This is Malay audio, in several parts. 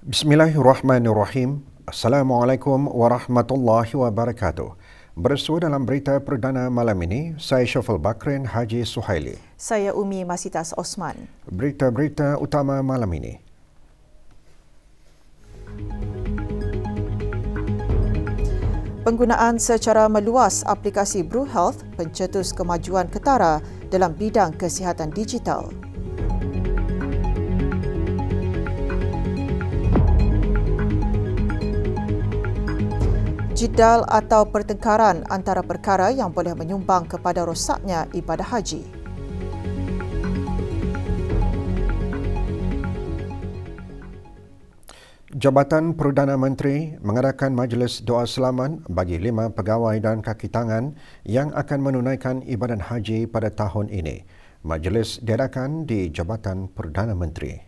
Bismillahirrahmanirrahim. Assalamualaikum warahmatullahi wabarakatuh. Bersua dalam berita perdana malam ini, saya Syafal Bakrin Haji Suhaili. Saya Umi Masitas Osman. Berita-berita utama malam ini. Penggunaan secara meluas aplikasi BruHealth pencetus kemajuan ketara dalam bidang kesihatan digital. Jidal atau pertengkaran antara perkara yang boleh menyumbang kepada rosaknya ibadah haji. Jabatan Perdana Menteri mengadakan majlis doa selamat bagi 5 pegawai dan kaki tangan yang akan menunaikan ibadah haji pada tahun ini. Majlis diadakan di Jabatan Perdana Menteri.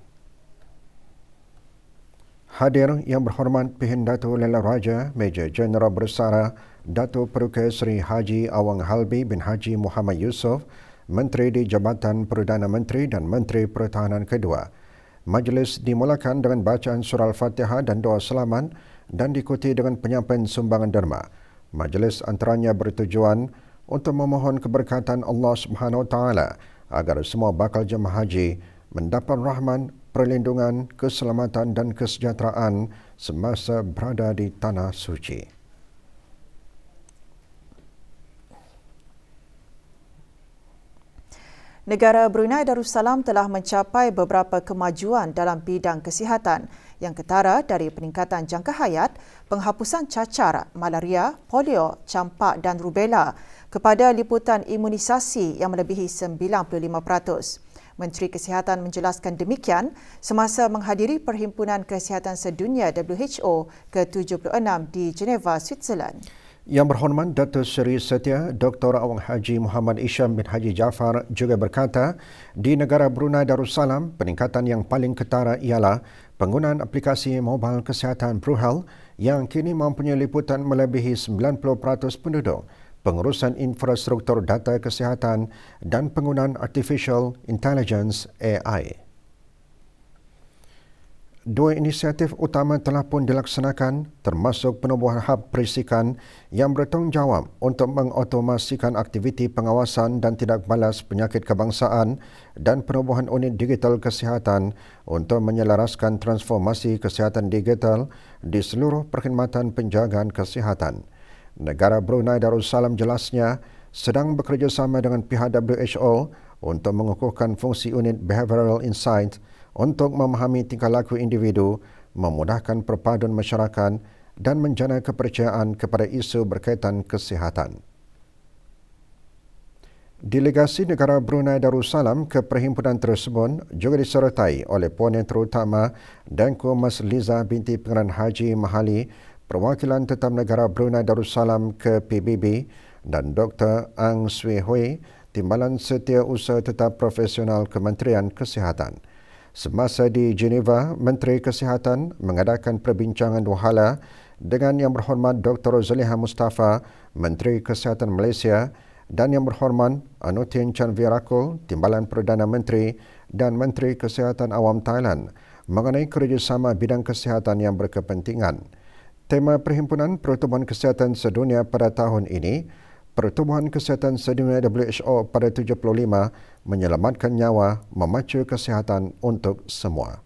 Hadir yang berhormat Pihin Dato' Lela Raja, Major Jeneral Bersara Dato' Peruka Seri Haji Awang Halbi bin Haji Muhammad Yusof, Menteri di Jabatan Perdana Menteri dan Menteri Pertahanan kedua. Majlis dimulakan dengan bacaan surah Al-Fatihah dan doa selamat dan diikuti dengan penyampaian sumbangan derma. Majlis antaranya bertujuan untuk memohon keberkatan Allah Subhanahu Wa Taala agar semua bakal jemaah haji mendapat rahmat, perlindungan, keselamatan dan kesejahteraan semasa berada di Tanah Suci. Negara Brunei Darussalam telah mencapai beberapa kemajuan dalam bidang kesihatan yang ketara dari peningkatan jangka hayat, penghapusan cacar, malaria, polio, campak dan rubella kepada liputan imunisasi yang melebihi 95%. Menteri Kesihatan menjelaskan demikian semasa menghadiri Perhimpunan Kesihatan Sedunia WHO ke-76 di Geneva, Switzerland. Yang berhormat Datuk Seri Setia Dr. Awang Haji Muhammad Isham bin Haji Jaafar juga berkata, di negara Brunei Darussalam, peningkatan yang paling ketara ialah penggunaan aplikasi mobile kesihatan BruHealth yang kini mempunyai liputan melebihi 90% penduduk, pengurusan infrastruktur data kesihatan dan penggunaan artificial intelligence AI. Dua inisiatif utama telah pun dilaksanakan termasuk penubuhan hub perisikan yang bertanggungjawab untuk mengotomasikan aktiviti pengawasan dan tidak balas penyakit kebangsaan dan penubuhan unit digital kesihatan untuk menyelaraskan transformasi kesihatan digital di seluruh perkhidmatan penjagaan kesihatan. Negara Brunei Darussalam jelasnya sedang bekerjasama dengan pihak WHO untuk mengukuhkan fungsi unit Behavioral Insight untuk memahami tingkah laku individu, memudahkan perpaduan masyarakat dan menjana kepercayaan kepada isu berkaitan kesihatan. Delegasi negara Brunei Darussalam ke perhimpunan tersebut juga disertai oleh Puan Terutama Dengku Mas Liza binti Pengarah Haji Mahali, Perwakilan Tetap Negara Brunei Darussalam ke PBB dan Dr. Ang Swee Hui, Timbalan Setiausaha Tetap Profesional Kementerian Kesihatan. Semasa di Geneva, Menteri Kesihatan mengadakan perbincangan dua hala dengan Yang Berhormat Dr. Zaliha Mustafa, Menteri Kesihatan Malaysia dan Yang Berhormat Anutin Chanvirakul, Timbalan Perdana Menteri dan Menteri Kesihatan Awam Thailand mengenai kerjasama bidang kesihatan yang berkepentingan. Tema Perhimpunan Pertubuhan Kesihatan Sedunia pada tahun ini, Pertubuhan Kesihatan Sedunia WHO pada 75, menyelamatkan nyawa, memacu kesihatan untuk semua.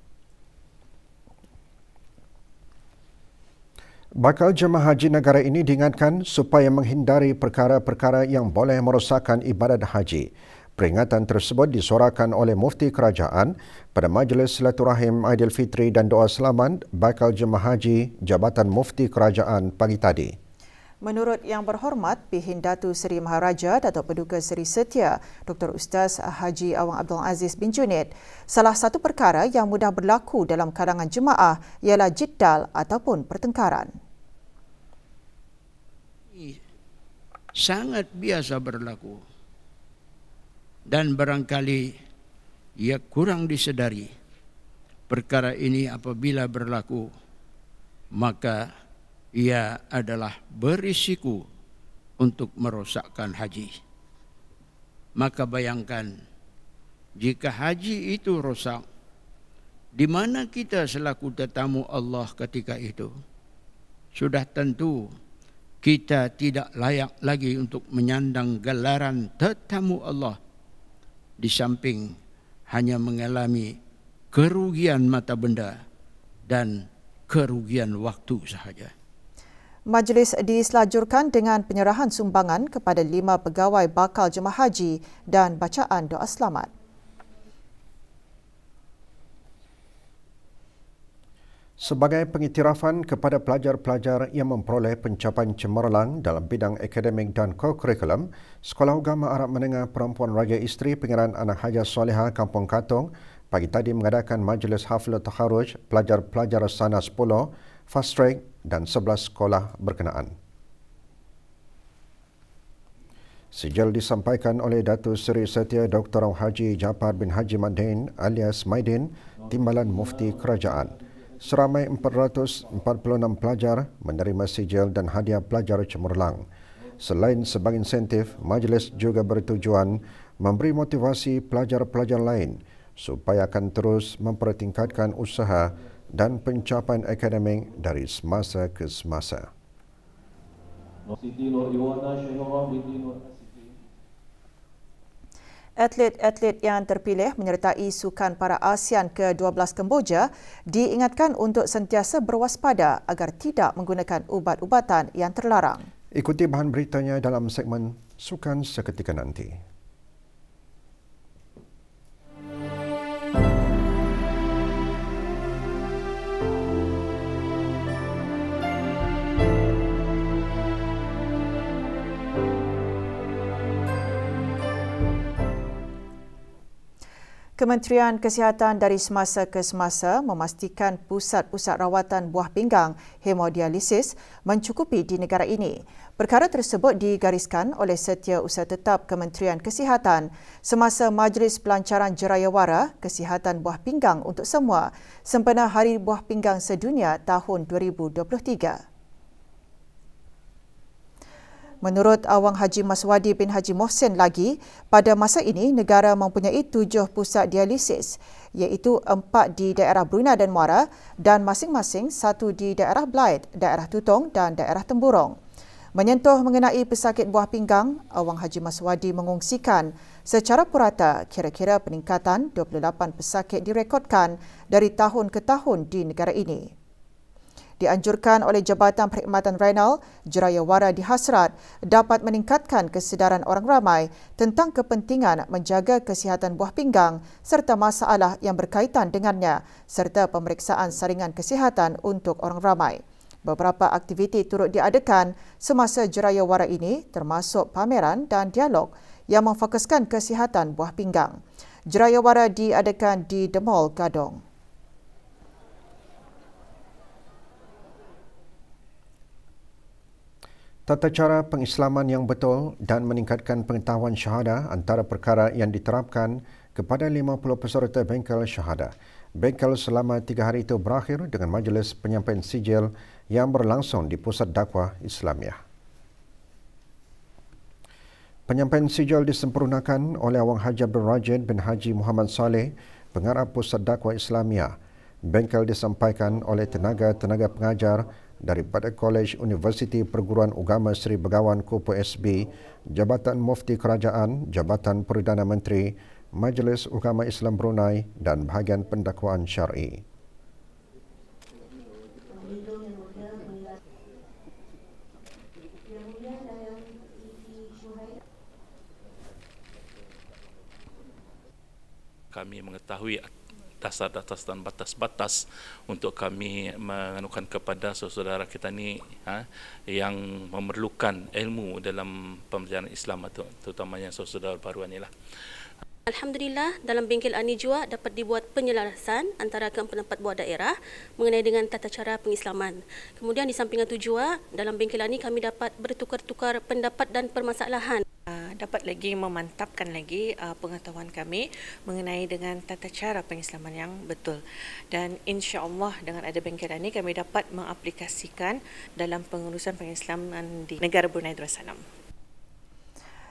Bakal jemaah haji negara ini diingatkan supaya menghindari perkara-perkara yang boleh merosakkan ibadat haji. Peringatan tersebut disuarakan oleh Mufti Kerajaan pada Majlis Silaturahim Aidilfitri dan Doa Selamat bakal jemaah haji Jabatan Mufti Kerajaan pagi tadi. Menurut Yang Berhormat Pihin Datuk Seri Maharaja Datuk Paduka Seri Setia Dr. Ustaz Haji Awang Abdul Aziz bin Junid, salah satu perkara yang mudah berlaku dalam kalangan jemaah ialah jiddal ataupun pertengkaran. sangat biasa berlaku. Dan barangkali ia kurang disedari perkara ini apabila berlaku, maka ia adalah berisiko untuk merosakkan haji. Maka bayangkan, jika haji itu rosak, di mana kita selaku tetamu Allah ketika itu? Sudah tentu kita tidak layak lagi untuk menyandang gelaran tetamu Allah, di samping hanya mengalami kerugian mata benda dan kerugian waktu sahaja. Majlis diselajurkan dengan penyerahan sumbangan kepada 5 pegawai bakal jemaah haji dan bacaan doa selamat. Sebagai pengiktirafan kepada pelajar-pelajar yang memperoleh pencapaian cemerlang dalam bidang akademik dan kokurikulum, Sekolah Agama Arab Menengah Perempuan Raja Isteri Pengeran Anak Haja Solehah Kampung Katong pagi tadi mengadakan majlis hafla takharuj pelajar-pelajar Sana 10, Fast Track dan 11 sekolah berkenaan. Sijil disampaikan oleh Datuk Seri Setia Dr. Haji Japar bin Haji Madin alias Maidin, Timbalan Mufti Kerajaan. Seramai 446 pelajar menerima sijil dan hadiah pelajar cemerlang. Selain sebagai insentif, majlis juga bertujuan memberi motivasi pelajar-pelajar lain supaya akan terus mempertingkatkan usaha dan pencapaian akademik dari semasa ke semasa. Atlet-atlet yang terpilih menyertai Sukan Para ASEAN ke-12 Kemboja diingatkan untuk sentiasa berwaspada agar tidak menggunakan ubat-ubatan yang terlarang. Ikuti bahan beritanya dalam segmen Sukan seketika nanti. Kementerian Kesihatan dari semasa ke semasa memastikan pusat-pusat rawatan buah pinggang hemodialisis mencukupi di negara ini. Perkara tersebut digariskan oleh Setiausaha Tetap Kementerian Kesihatan semasa Majlis Pelancaran Jerayawara Kesihatan Buah Pinggang untuk Semua sempena Hari Buah Pinggang Sedunia tahun 2023. Menurut Awang Haji Maswadi bin Haji Mohsin lagi, pada masa ini negara mempunyai 7 pusat dialisis iaitu 4 di daerah Brunei dan Muara dan masing-masing 1 di daerah Blyth, daerah Tutong dan daerah Temburong. Menyentuh mengenai pesakit buah pinggang, Awang Haji Maswadi mengongsikan secara purata kira-kira peningkatan 28 pesakit direkodkan dari tahun ke tahun di negara ini. Dianjurkan oleh Jabatan Perkhidmatan Renal, Jerayawara dihasrat dapat meningkatkan kesedaran orang ramai tentang kepentingan menjaga kesihatan buah pinggang serta masalah yang berkaitan dengannya serta pemeriksaan saringan kesihatan untuk orang ramai. Beberapa aktiviti turut diadakan semasa Jerayawara ini termasuk pameran dan dialog yang memfokuskan kesihatan buah pinggang. Jerayawara diadakan di The Mall Gadong. Tata cara pengislaman yang betul dan meningkatkan pengetahuan syahadah antara perkara yang diterapkan kepada 50 peserta bengkel syahadah. Bengkel selama 3 hari itu berakhir dengan majlis penyampaian sijil yang berlangsung di Pusat Dakwah Islamiah. Penyampaian sijil disempurnakan oleh Awang Haji Abdul Rajid bin Haji Muhammad Saleh, Pengarah Pusat Dakwah Islamiah. Bengkel disampaikan oleh tenaga-tenaga pengajar daripada Kolej Universiti Perguruan Agama Seri Begawan Kupu SB, Jabatan Mufti Kerajaan, Jabatan Perdana Menteri, Majlis Ulama Islam Brunei dan bahagian pendakwaan syar'i. Kami mengetahui dasar-dasar dan batas-batas untuk kami menganukan kepada saudara kita ni yang memerlukan ilmu dalam pembelajaran Islam, terutamanya saudara baru inilah. Alhamdulillah, dalam bengkel Ani Jua dapat dibuat penyelarasan antara keempat-empat buah daerah mengenai dengan tata cara pengislaman. Kemudian di samping itu juga, dalam bengkel Ani kami dapat bertukar-tukar pendapat dan permasalahan. Dapat lagi memantapkan lagi pengetahuan kami mengenai dengan tata cara pengislaman yang betul. Dan insya-Allah dengan ada bengkel Ani kami dapat mengaplikasikan dalam pengurusan pengislaman di negara Brunei Darussalam.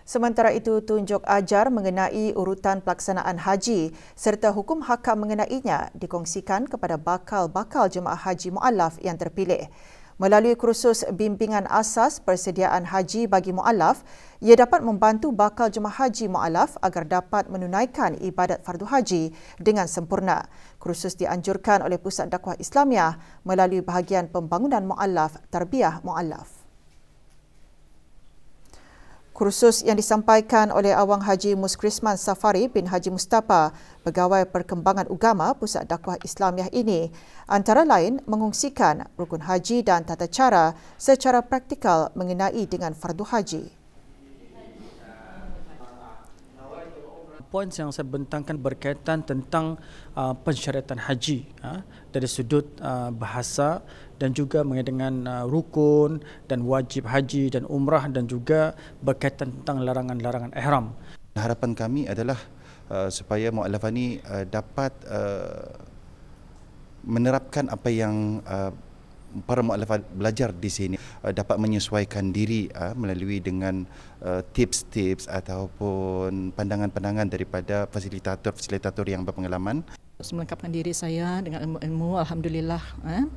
Sementara itu, tunjuk ajar mengenai urutan pelaksanaan haji serta hukum hakam mengenainya dikongsikan kepada bakal-bakal jemaah haji mu'allaf yang terpilih. Melalui kursus bimbingan asas persediaan haji bagi mu'allaf, ia dapat membantu bakal jemaah haji mu'allaf agar dapat menunaikan ibadat fardu haji dengan sempurna. Kursus dianjurkan oleh Pusat Dakwah Islamiah melalui bahagian pembangunan mu'allaf Tarbiyah Mu'allaf. Kursus yang disampaikan oleh Awang Haji Muskrisman Safari bin Haji Mustafa, Pegawai Perkembangan Ugama Pusat Dakwah Islamiah ini, antara lain mengongsikan rukun haji dan tata cara secara praktikal mengenai dengan fardu haji. Poin yang saya bentangkan berkaitan tentang pensyariatan haji dari sudut bahasa dan juga mengenai dengan rukun dan wajib haji dan umrah dan juga berkaitan tentang larangan-larangan ihram. Harapan kami adalah supaya mu'allaf ini dapat menerapkan apa yang para mu'allaf belajar di sini, dapat menyesuaikan diri melalui dengan tips-tips ataupun pandangan-pandangan daripada fasilitator-fasilitator yang berpengalaman. Melengkapkan diri saya dengan ilmu-ilmu, Alhamdulillah,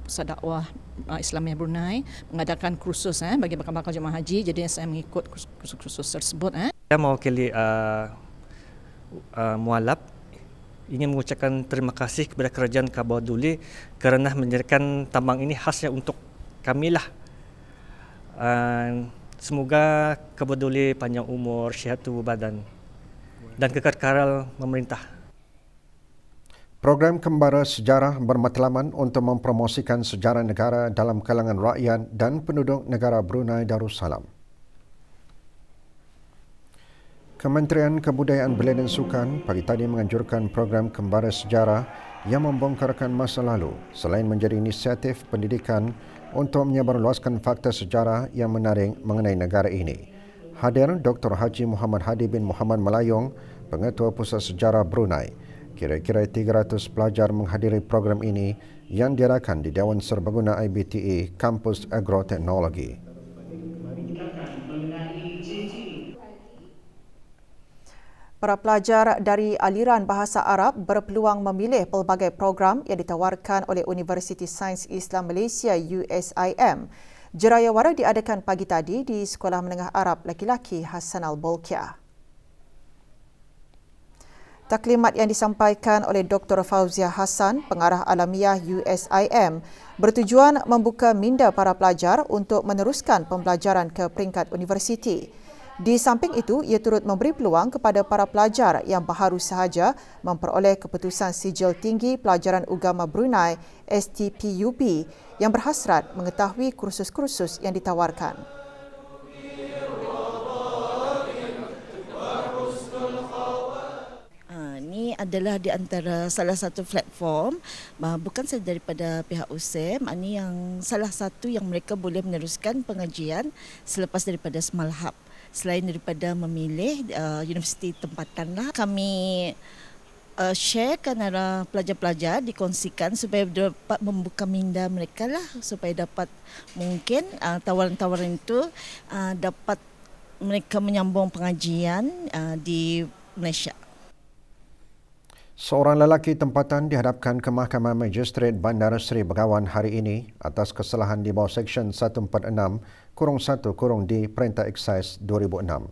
Pusat Dakwah Islamiah Brunei mengadakan kursus bagi bakal-bakal jemaah haji, jadi saya mengikut kursus tersebut. Saya mewakili mu'allaf ingin mengucapkan terima kasih kepada Kerajaan Kaabah Duli kerana menjadikan tambang ini khasnya untuk kamilah. Semoga Kaabah Duli panjang umur, sihat tubuh badan dan kekal memerintah. Program Kembara Sejarah bermatlaman untuk mempromosikan sejarah negara dalam kalangan rakyat dan penduduk negara Brunei Darussalam. Kementerian Kebudayaan Belia dan Sukan pagi tadi menganjurkan program Kembara Sejarah yang membongkarkan masa lalu selain menjadi inisiatif pendidikan untuk menyebarluaskan fakta sejarah yang menarik mengenai negara ini. Hadir Dr. Haji Muhammad Hadi bin Muhammad Melayong, Pengetua Pusat Sejarah Brunei. Kira-kira 300 pelajar menghadiri program ini yang diadakan di Dewan Serbaguna IBTE Kampus Agroteknologi. Para pelajar dari aliran bahasa Arab berpeluang memilih pelbagai program yang ditawarkan oleh Universiti Sains Islam Malaysia USIM. Jerayawara diadakan pagi tadi di Sekolah Menengah Arab Laki-Laki Hassan Al-Bolkiah. Taklimat yang disampaikan oleh Dr. Fauzia Hassan, Pengarah Alamiah USIM, bertujuan membuka minda para pelajar untuk meneruskan pembelajaran ke peringkat universiti. Di samping itu, ia turut memberi peluang kepada para pelajar yang baharu sahaja memperoleh keputusan Sijil Tinggi Pelajaran Ugama Brunei STPUB yang berhasrat mengetahui kursus-kursus yang ditawarkan. Ini adalah di antara salah satu platform, bukan sahaja daripada pihak USIM, ini yang salah satu yang mereka boleh meneruskan pengajian selepas daripada Semalhab. Selain daripada memilih universiti tempatanlah, kami sharekan arah pelajar-pelajar dikongsikan supaya dapat membuka minda mereka lah, supaya dapat mungkin tawaran-tawaran itu dapat mereka menyambung pengajian di Malaysia. Seorang lelaki tempatan dihadapkan ke Mahkamah Magistrate Bandar Seri Begawan hari ini atas kesalahan di bawah Seksyen 146-1-D Perintah Eksais 2006.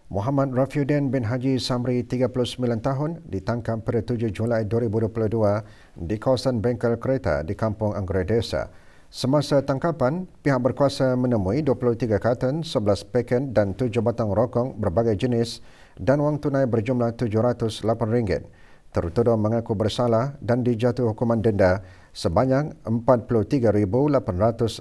Muhammad Rafiuddin bin Haji Samri, 39 tahun, ditangkap pada 7 Julai 2022 di kawasan bengkel kereta di Kampung Anggrek Desa. Semasa tangkapan, pihak berkuasa menemui 23 karton, 11 paket dan 7 batang rokok berbagai jenis dan wang tunai berjumlah RM708. Tertuduh mengaku bersalah dan dijatuh hukuman denda sebanyak RM43,880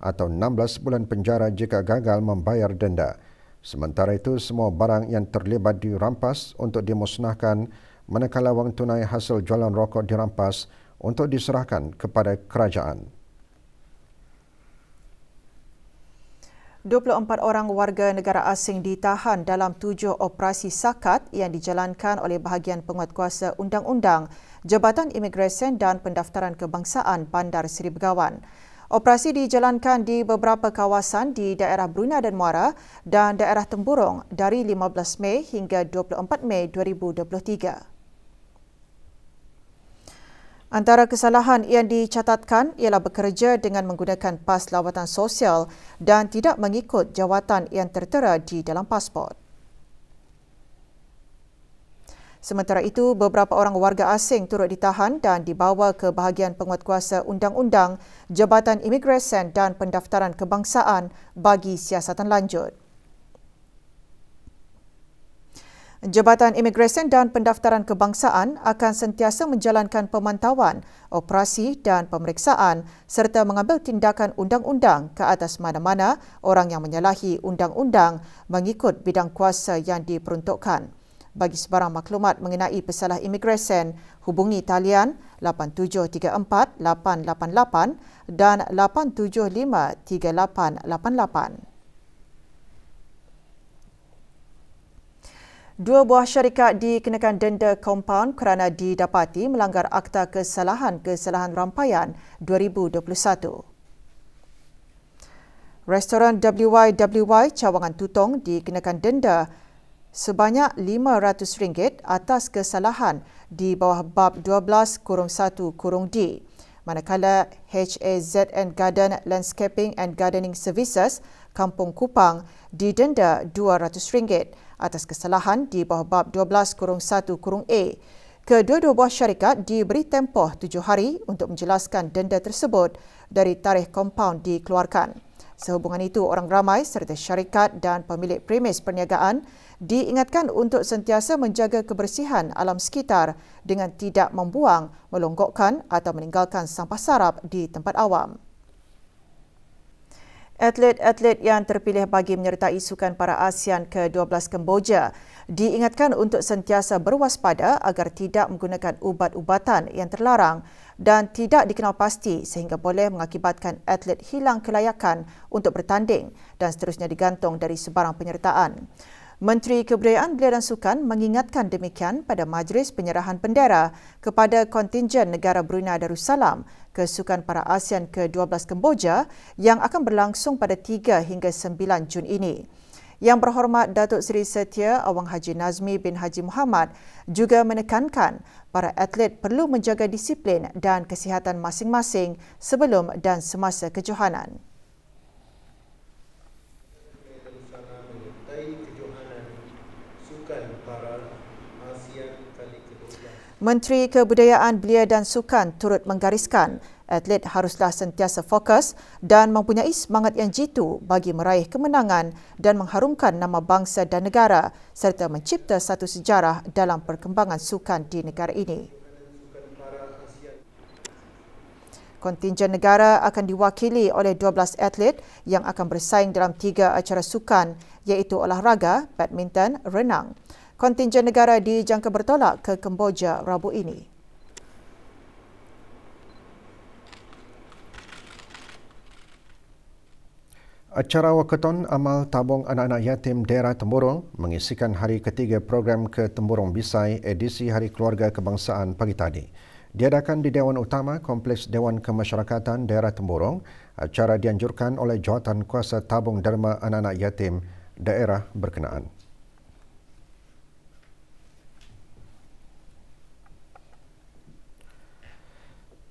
atau 16 bulan penjara jika gagal membayar denda. Sementara itu, semua barang yang terlibat dirampas untuk dimusnahkan manakala wang tunai hasil jualan rokok dirampas untuk diserahkan kepada kerajaan. 24 orang warga negara asing ditahan dalam 7 operasi sakat yang dijalankan oleh bahagian penguatkuasa undang-undang Jabatan Imigresen dan Pendaftaran Kebangsaan Bandar Seri Begawan. Operasi dijalankan di beberapa kawasan di daerah Brunei dan Muara dan daerah Temburong dari 15 Mei hingga 24 Mei 2023. Antara kesalahan yang dicatatkan ialah bekerja dengan menggunakan pas lawatan sosial dan tidak mengikut jawatan yang tertera di dalam pasport. Sementara itu, beberapa orang warga asing turut ditahan dan dibawa ke bahagian penguatkuasa undang-undang Jabatan Imigresen dan Pendaftaran Kebangsaan bagi siasatan lanjut. Jabatan Imigresen dan Pendaftaran Kebangsaan akan sentiasa menjalankan pemantauan, operasi dan pemeriksaan serta mengambil tindakan undang-undang ke atas mana-mana orang yang menyalahi undang-undang mengikut bidang kuasa yang diperuntukkan. Bagi sebarang maklumat mengenai pesalah imigresen, hubungi talian 8734 888 dan 875 3888. Dua buah syarikat dikenakan denda kompaun kerana didapati melanggar Akta Kesalahan Rampaian 2021. Restoran WYWY Cawangan Tutong dikenakan denda sebanyak RM500 atas kesalahan di bawah bab 12-1-D, manakala HAZN Garden Landscaping and Gardening Services Kampung Kupang didenda RM200 atas kesalahan di bawah bab 12-1-A. Kedua-dua buah syarikat diberi tempoh 7 hari untuk menjelaskan denda tersebut dari tarikh kompaun dikeluarkan. Sehubungan itu, orang ramai serta syarikat dan pemilik premis perniagaan diingatkan untuk sentiasa menjaga kebersihan alam sekitar dengan tidak membuang, melonggokkan atau meninggalkan sampah sarap di tempat awam. Atlet-atlet yang terpilih bagi menyertai Sukan Para ASEAN ke-12 Kemboja diingatkan untuk sentiasa berwaspada agar tidak menggunakan ubat-ubatan yang terlarang dan tidak dikenal pasti sehingga boleh mengakibatkan atlet hilang kelayakan untuk bertanding dan seterusnya digantung dari sebarang penyertaan. Menteri Kebudayaan Belia dan Sukan mengingatkan demikian pada majlis penyerahan bendera kepada kontingen negara Brunei Darussalam ke Sukan Para ASEAN ke-12 Kemboja yang akan berlangsung pada 3 hingga 9 Jun ini. Yang berhormat Datuk Seri Setia Awang Haji Nazmi bin Haji Muhammad juga menekankan para atlet perlu menjaga disiplin dan kesihatan masing-masing sebelum dan semasa kejohanan. Menteri Kebudayaan Belia dan Sukan turut menggariskan atlet haruslah sentiasa fokus dan mempunyai semangat yang jitu bagi meraih kemenangan dan mengharumkan nama bangsa dan negara serta mencipta satu sejarah dalam perkembangan sukan di negara ini. Kontingen negara akan diwakili oleh 12 atlet yang akan bersaing dalam 3 acara sukan iaitu olahraga, badminton, renang. Kontingen negara dijangka bertolak ke Kemboja Rabu ini. Acara Wakaton Amal Tabung Anak-anak Yatim Daerah Temburong mengisikan hari ketiga program ke Temburong Bisai edisi Hari Keluarga Kebangsaan pagi tadi. Diadakan di Dewan Utama Kompleks Dewan Kemasyarakatan Daerah Temburong, acara dianjurkan oleh Jawatan Kuasa Tabung Derma Anak-anak Yatim daerah berkenaan.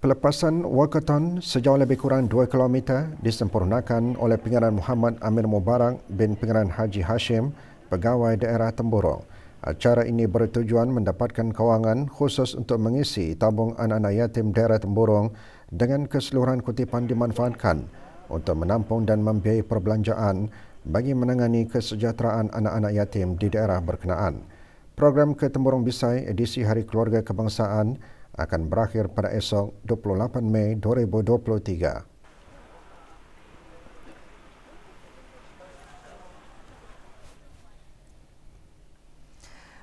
Pelepasan Wakaton sejauh lebih kurang 2 km disempurnakan oleh Pengeran Muhammad Amir Mubarak bin Pengeran Haji Hashim, Pegawai Daerah Temburong. Acara ini bertujuan mendapatkan kewangan khusus untuk mengisi tabung anak-anak yatim daerah Temburong dengan keseluruhan kutipan dimanfaatkan untuk menampung dan membiayai perbelanjaan bagi menangani kesejahteraan anak-anak yatim di daerah berkenaan. Program ke Temburong Bisai edisi Hari Keluarga Kebangsaan akan berakhir pada esok 28 Mei 2023.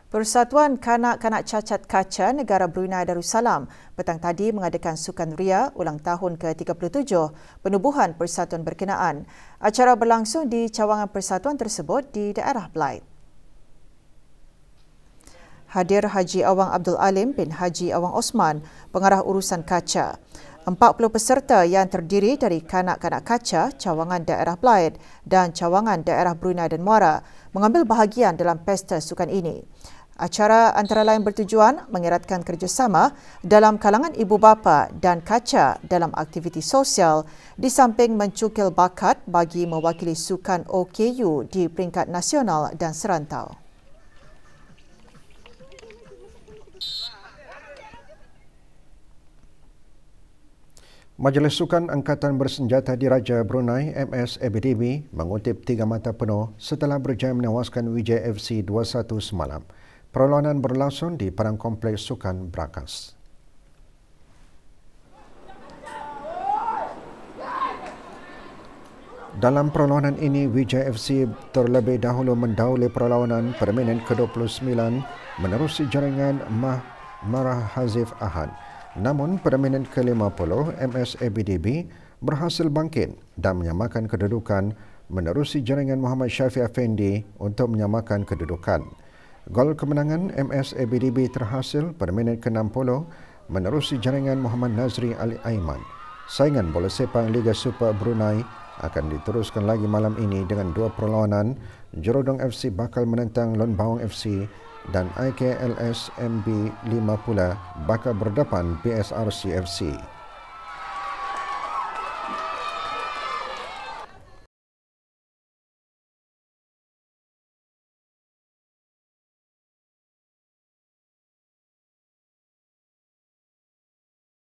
Persatuan Kanak-Kanak Cacat Kaca Negara Brunei Darussalam petang tadi mengadakan Sukan Ria ulang tahun ke-37 penubuhan persatuan berkenaan. Acara berlangsung di cawangan persatuan tersebut di daerah Blythe. Hadir Haji Awang Abdul Alim bin Haji Awang Osman, pengarah urusan kaca. 40 peserta yang terdiri dari kanak-kanak kaca, cawangan daerah Blythe dan cawangan daerah Brunei dan Muara mengambil bahagian dalam pesta sukan ini. Acara antara lain bertujuan mengeratkan kerjasama dalam kalangan ibu bapa dan kaca dalam aktiviti sosial di samping mencukil bakat bagi mewakili sukan OKU di peringkat nasional dan serantau. Majlis Sukan Angkatan Bersenjata Diraja Brunei MSABDB mengutip 3 mata penuh setelah berjaya menewaskan Wijaya FC 2-1 semalam. Perlawanan berlangsung di Padang Kompleks Sukan Brakas. Dalam perlawanan ini, Wijaya FC terlebih dahulu mendahului perlawanan permainan ke-29 menerusi jaringan Marah Hazif Ahad. Namun, permainan ke-50, MSABDB berhasil bangkit dan menyamakan kedudukan menerusi jaringan Muhammad Syafiq Effendi untuk menyamakan kedudukan. Gol kemenangan MSABDB terhasil permainan ke-60 menerusi jaringan Muhammad Nazri Ali Aiman. Saingan bola sepak Liga Super Brunei akan diteruskan lagi malam ini dengan 2 perlawanan. Jerodong FC bakal menentang Lon Bawang FC dan IKLS MB 5 pula bakal berdepan BSRC FC.